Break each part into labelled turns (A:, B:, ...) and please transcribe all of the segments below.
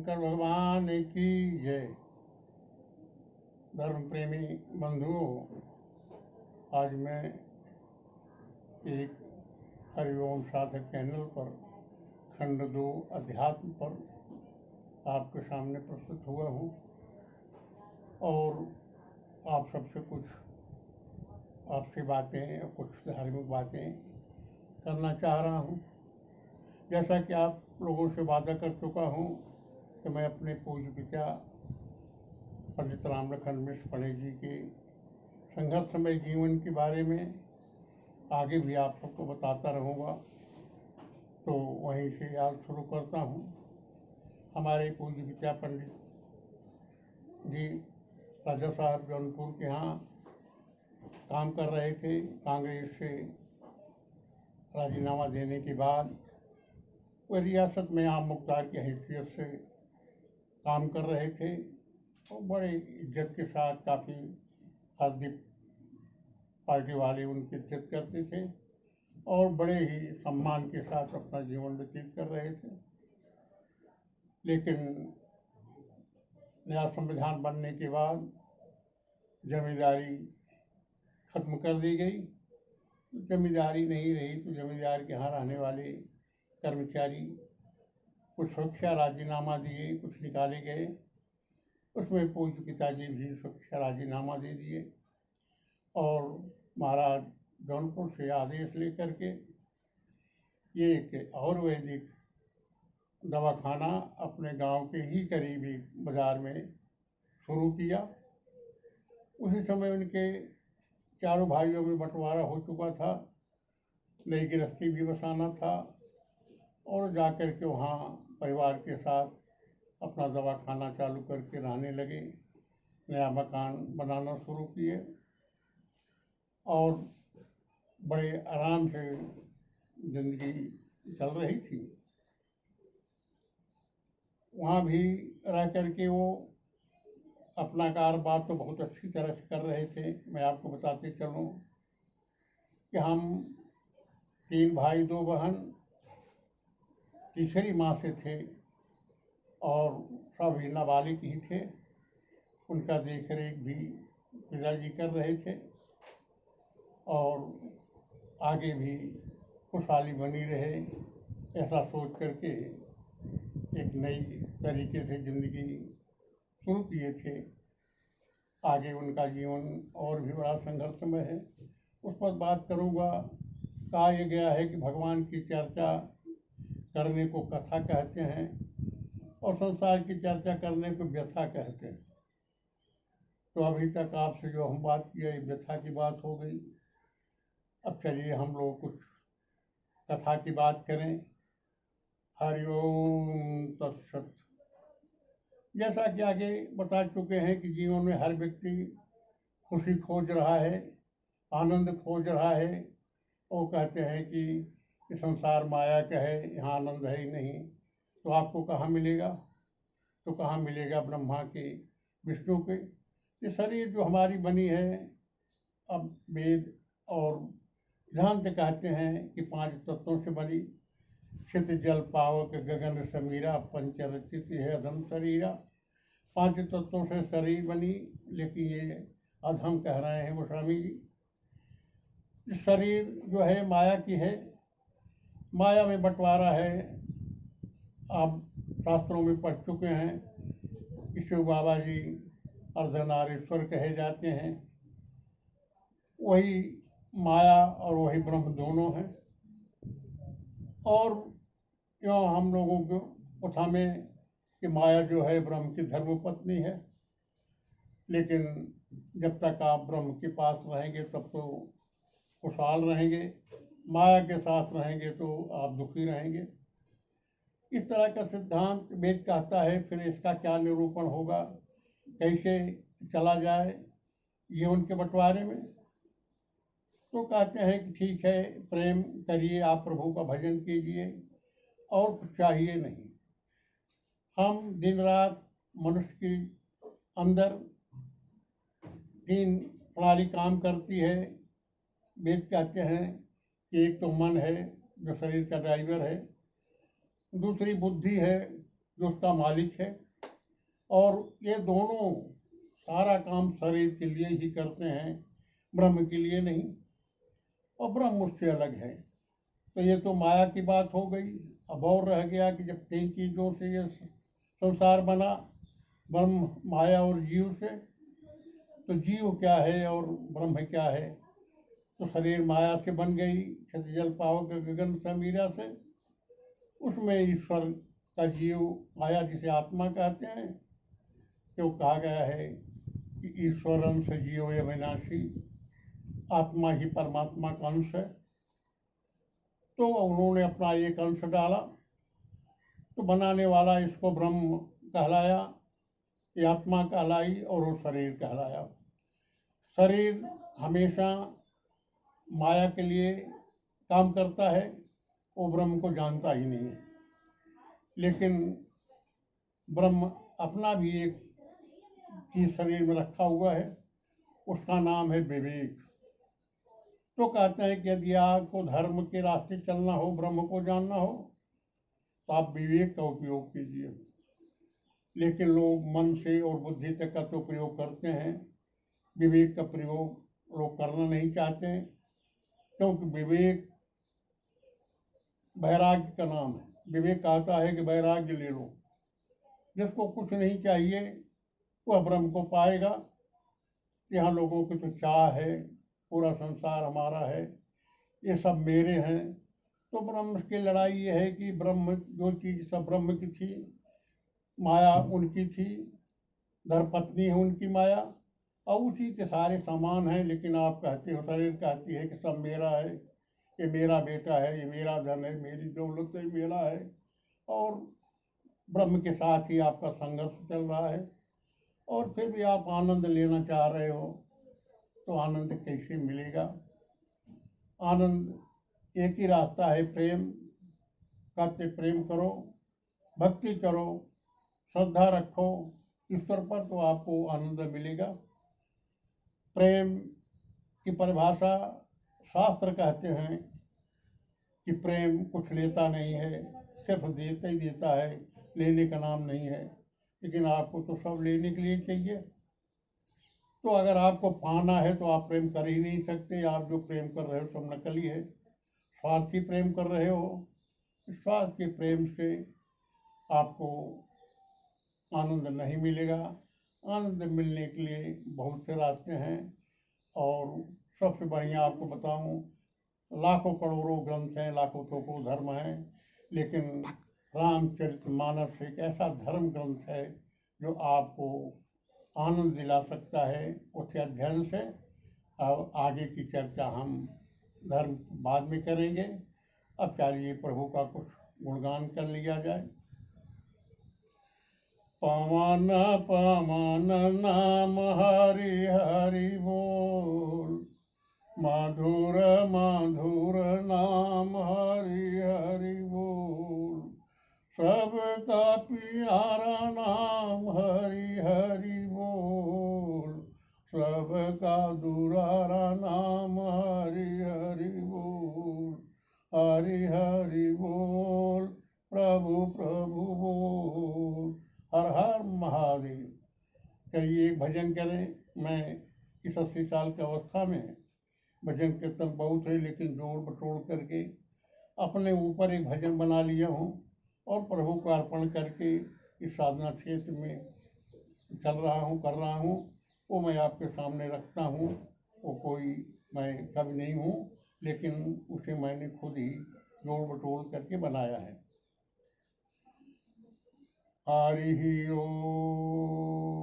A: शंकर भगवान की जय। धर्म प्रेमी बंधुओं, आज मैं एक हरिओम साधक चैनल पर खंड 2 अध्यात्म पर आपके सामने प्रस्तुत हुआ हूँ और आप सबसे कुछ आपसी बातें और कुछ धार्मिक बातें करना चाह रहा हूँ। जैसा कि आप लोगों से वादा कर चुका हूँ कि मैं अपने पूज्य पिता पंडित राम लखन मिश्र पंडित जी के संघर्षमय जीवन के बारे में आगे भी आप सबको बताता रहूँगा। तो वहीं से आज शुरू करता हूँ। हमारे पूज्य पिता पंडित जी राजा साहब जौनपुर के यहाँ काम कर रहे थे। कांग्रेस से राजीनामा देने के बाद वह रियासत में आम मुख्तार की हैसियत से काम कर रहे थे और बड़े इज्जत के साथ काफ़ी हार्दिक पार्टी वाले उनकी इज्जत करते थे और बड़े ही सम्मान के साथ अपना जीवन व्यतीत कर रहे थे। लेकिन नया संविधान बनने के बाद जमींदारी खत्म कर दी गई। जमींदारी नहीं रही तो जमींदार के यहाँ रहने वाले कर्मचारी कुछ सुरक्षा राजीनामा दिए, कुछ निकाले गए। उसमें पूज्य पिताजी भी सुरक्षा राजीनामा दे दिए और महाराज जौनपुर से आदेश लेकर के एक और वैदिक दवाखाना अपने गांव के ही करीबी बाजार में शुरू किया। उसी समय उनके चारों भाइयों में बंटवारा हो चुका था, नई गृहस्थी भी बसाना था और जाकर के वहाँ परिवार के साथ अपना दवाखाना चालू करके रहने लगे। नया मकान बनाना शुरू किए और बड़े आराम से जिंदगी चल रही थी। वहाँ भी रह करके वो अपना कारोबार तो बहुत अच्छी तरह से कर रहे थे। मैं आपको बताते चलूँ कि हम 3 भाई 2 बहन तीसरी माँ से थे और सब ही नाबालिग ही थे। उनका देख रेख भी पिताजी कर रहे थे और आगे भी खुशहाली बनी रहे ऐसा सोच करके एक नई तरीके से ज़िंदगी शुरू किए थे। आगे उनका जीवन और भी बड़ा संघर्षमय है, उस पर बात करूँगा। कहा यह गया है कि भगवान की चर्चा करने को कथा कहते हैं और संसार की चर्चा करने को व्यथा कहते हैं। तो अभी तक आपसे जो हम बात किया ये व्यथा की बात हो गई। अब चलिए हम लोग कुछ कथा की बात करें। हरिओम तत्सत। जैसा कि आगे बता चुके हैं कि जीवन में हर व्यक्ति खुशी खोज रहा है, आनंद खोज रहा है और कहते हैं कि संसार माया का है, यहाँ आनंद है ही नहीं। तो आपको कहाँ मिलेगा? तो कहाँ मिलेगा? ब्रह्मा के, विष्णु के। ये शरीर जो हमारी बनी है, अब वेद और सिद्धांत कहते हैं कि 5 तत्वों से बनी। क्षित जल पावक गगन समीरा पंचरचित है अधम शरीरा। 5 तत्वों से शरीर बनी, लेकिन ये अधम कह रहे हैं गोस्वामी जी। शरीर जो है माया की है, माया में बंटवारा है। आप शास्त्रों में पढ़ चुके हैं कि शिव बाबा जी अर्धनारीश्वर कहे जाते हैं। वही माया और वही ब्रह्म दोनों हैं। और यो हम लोगों को कथा में कि माया जो है ब्रह्म की धर्मपत्नी है, लेकिन जब तक आप ब्रह्म के पास रहेंगे तब तो खुशहाल रहेंगे, माया के साथ रहेंगे तो आप दुखी रहेंगे। इस तरह का सिद्धांत वेद कहता है। फिर इसका क्या निरूपण होगा, कैसे चला जाए जीवन के बंटवारे में? तो कहते हैं कि ठीक है, प्रेम करिए, आप प्रभु का भजन कीजिए और कुछ चाहिए नहीं। हम दिन रात मनुष्य के अंदर 3 प्रणाली काम करती है। वेद कहते हैं कि एक तो मन है जो शरीर का ड्राइवर है, दूसरी बुद्धि है जो उसका मालिक है। और ये दोनों सारा काम शरीर के लिए ही करते हैं, ब्रह्म के लिए नहीं, और ब्रह्म उससे अलग है। तो ये तो माया की बात हो गई। अब और रह गया कि जब 3 चीज़ों से ये संसार बना, ब्रह्म, माया और जीव से, तो जीव क्या है और ब्रह्म क्या है। तो शरीर माया से बन गई, क्षति जल पावक गगन समीरा से। उसमें ईश्वर का जीव आया, जिसे आत्मा कहते हैं। क्यों कहा गया है कि ईश्वर अंश जीव अविनाशी, आत्मा ही परमात्मा का अंश है। तो उन्होंने अपना एक अंश डाला, तो बनाने वाला इसको ब्रह्म कहलाया, ये आत्मा कहलाई और वो शरीर कहलाया। शरीर हमेशा माया के लिए काम करता है, वो ब्रह्म को जानता ही नहीं है। लेकिन ब्रह्म अपना भी एक चीज शरीर में रखा हुआ है, उसका नाम है विवेक। तो कहते हैं कि यदि आपको धर्म के रास्ते चलना हो, ब्रह्म को जानना हो, तो आप विवेक का उपयोग कीजिए। लेकिन लोग मन से और बुद्धि तक का तो प्रयोग करते हैं, विवेक का प्रयोग लोग करना नहीं चाहते हैं। क्योंकि विवेक वैराग्य का नाम है। विवेक कहता है कि वैराग्य ले लो। जिसको कुछ नहीं चाहिए वह ब्रह्म को पाएगा। यहाँ लोगों की तो चाह है, पूरा संसार हमारा है, ये सब मेरे हैं। तो ब्रह्म की लड़ाई ये है कि ब्रह्म, जो चीज़ सब ब्रह्म की थी, माया उनकी थी, धर्मपत्नी है उनकी माया, और उसी के सारे सामान हैं। लेकिन आप कहते हो, शरीर कहती है कि सब मेरा है, ये मेरा बेटा है, ये मेरा धन है, मेरी दौलत है, मेरा है। और ब्रह्म के साथ ही आपका संघर्ष चल रहा है। और फिर भी आप आनंद लेना चाह रहे हो, तो आनंद कैसे मिलेगा। आनंद एक ही रास्ता है, प्रेम। कहते प्रेम करो, भक्ति करो, श्रद्धा रखो ईश्वर पर, तो आपको आनंद मिलेगा। प्रेम की परिभाषा शास्त्र कहते हैं कि प्रेम कुछ लेता नहीं है, सिर्फ देता ही देता है, लेने का नाम नहीं है। लेकिन आपको तो सब लेने के लिए चाहिए। तो अगर आपको पाना है तो आप प्रेम कर ही नहीं सकते। आप जो प्रेम कर रहे हो सब नकली है, स्वार्थी प्रेम कर रहे हो। स्वार्थ के प्रेम से आपको आनंद नहीं मिलेगा। आनंद मिलने के लिए बहुत से रास्ते हैं, और सबसे बढ़िया आपको बताऊं, लाखों करोड़ों ग्रंथ हैं, लाखों तो धर्म हैं, लेकिन रामचरितमानस एक ऐसा धर्म ग्रंथ है जो आपको आनंद दिला सकता है उसके अध्ययन से। अब आगे की चर्चा हम धर्म बाद में करेंगे। अब चलिए प्रभु का कुछ गुणगान कर लिया जाए। पवन पवन नाम हरि हरि बोल, मधुर मधुर नाम हरि हरि बोल। सबका प्यारा नाम हरि हरि बोल, सबका दुलारा नाम हरि हरि बोल। हरि हरि बोल, प्रभु प्रभु बोल। हर हर महादेव। चलिए एक भजन करें। मैं इस 80 साल की अवस्था में भजन कीर्तन बहुत है, लेकिन जोड़ बटोड़ करके अपने ऊपर एक भजन बना लिया हूँ, और प्रभु को अर्पण करके इस साधना क्षेत्र में चल रहा हूँ, कर रहा हूँ। वो मैं आपके सामने रखता हूँ। वो कोई मैं कवि नहीं हूँ, लेकिन उसे मैंने खुद ही जोड़ बटोड़ करके बनाया है। हरि ओम।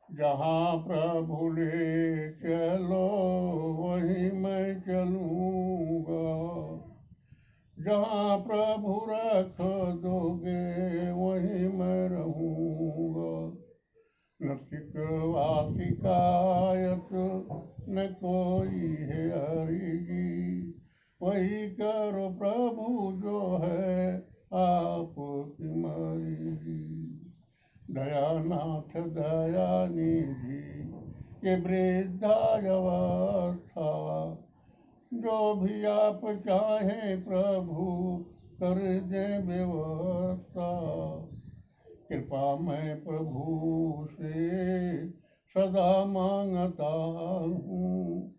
A: जहाँ प्रभु ले चलो वहीं मैं चलूँगा, जहाँ प्रभु रख दोगे वहीं मैं रहूँगा। न शिकवा शिकायत न कोई है हरि जी, वही करो प्रभु जो है आपकी मर्जी। दयानाथ दयानिधि ये वृद्धावस्था, जो भी आप चाहें प्रभु कर दे व्यवस्था। कृपा मैं प्रभु से सदा मांगता हूँ,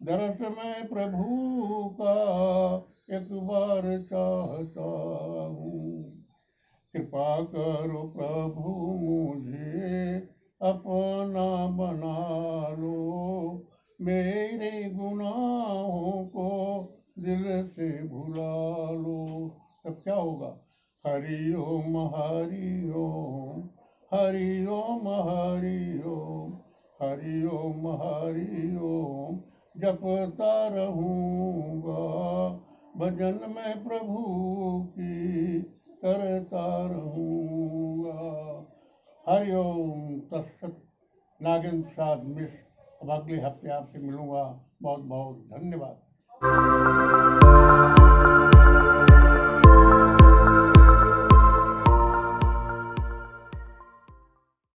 A: दर्श मैं प्रभु का एक बार चाहता हूँ। कृपा करो प्रभु मुझे अपना बना लो, मेरे गुनाहों को दिल से भुला लो। तब क्या होगा? हरि ओम हरि ओम, हरि ओम हरि ओम, हरि ओम हरि ओम जपता रहूँगा, भजन में प्रभु की करता रहूँगा। हरि ओम तत्सत। नागेंद्र प्रसाद मिश्र। अब अगले हफ्ते आपसे मिलूँगा। बहुत बहुत धन्यवाद।